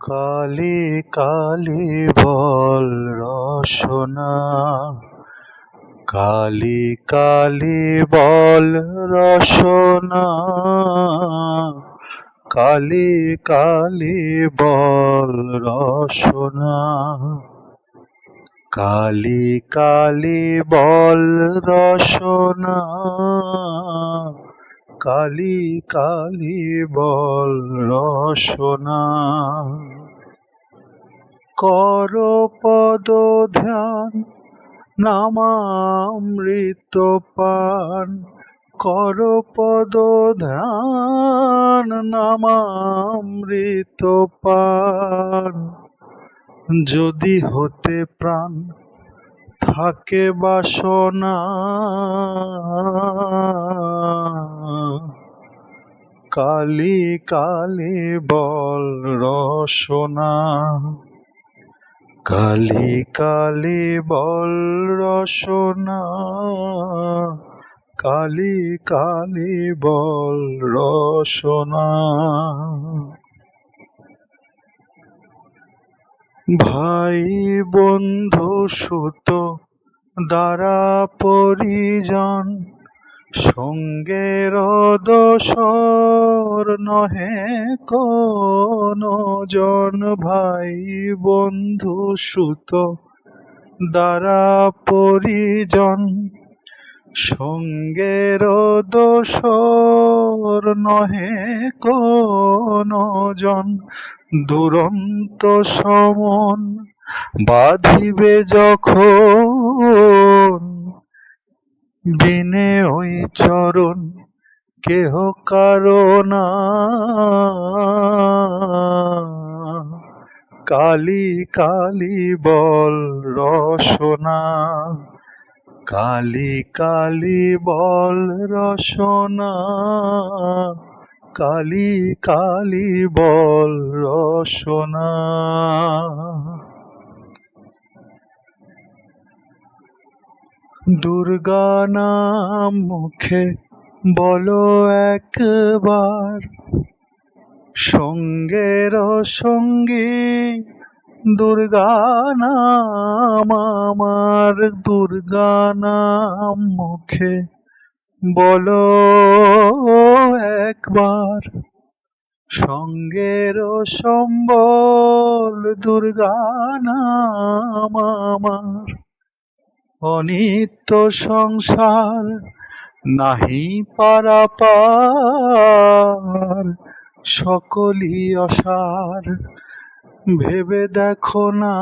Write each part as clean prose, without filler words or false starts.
কালি কালি বল রসনা, কালি কালি বল রসনা, কালি কালি বল রসনা, কালি কালি বল রসনা, কালি কালি বল রসনা। কর পদ ধ্যান নামামৃত পান, কর পদ ধ্যান নামামৃত পান। যদি হতে প্রাণ থাকে বাসনা, কালি কালি বল রসনা, কালি কালি বল রসনা, কালি কালি বল রসনা। ভাই বন্ধু সুত দ্বারা পরিজন, সঙ্গের দোসর নহে কোনো জন। ভাই বন্ধু সুত দ্বারা পরিজন, সঙ্গের দোসর নহে কোনো জন। দুরন্ত সমন বাঁধিবে যখন, বিনে ওই চরণ কেহ কারো না। কালি কালি বল রসনা, কালি কালি বল রসনা, কালি কালি বল রসনা। দুর্গা নাম মুখে বলো একবার, সঙ্গের সঙ্গী দুর্গা নাম আমার। দুর্গা নাম মুখে বলো একবার, সঙ্গের সম্বল দুর্গা নাম আমার। অনিত্য সংসার নাহি পারাপার, সকলই অসার ভেবে দেখো না।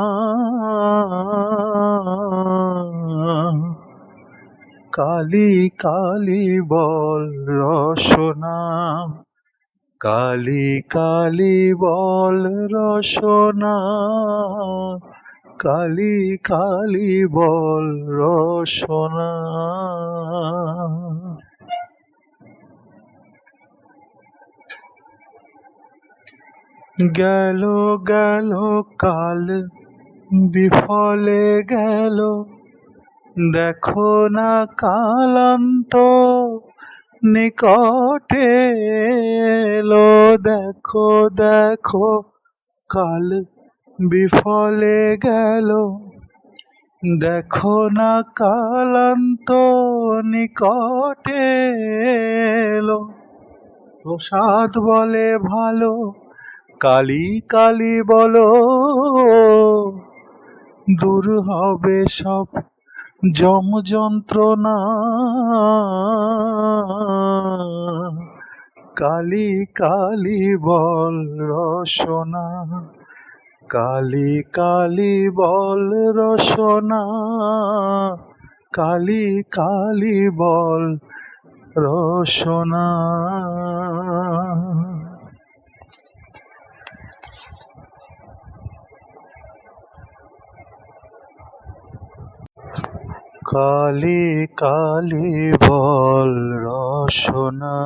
কালি কালি বল রসনা, কালি কালি বল রসনা, কালি কালি বল রসনা। গেল গেল কাল বিফলে গেল, দেখো না কালান্ত নিকটে এলো। দেখো দেখো কাল বিফলে গেল, দেখো না কালান্ত নিকটে এলো। প্রসাদ বলে ভালো, কালি কালি বলো, দূর হবে সব যম যন্ত্রণা। কালি কালি বল রসনা, কালি কালি বল রসনা, কালি কালি বল রসনা। কালি কালি বল রসনা।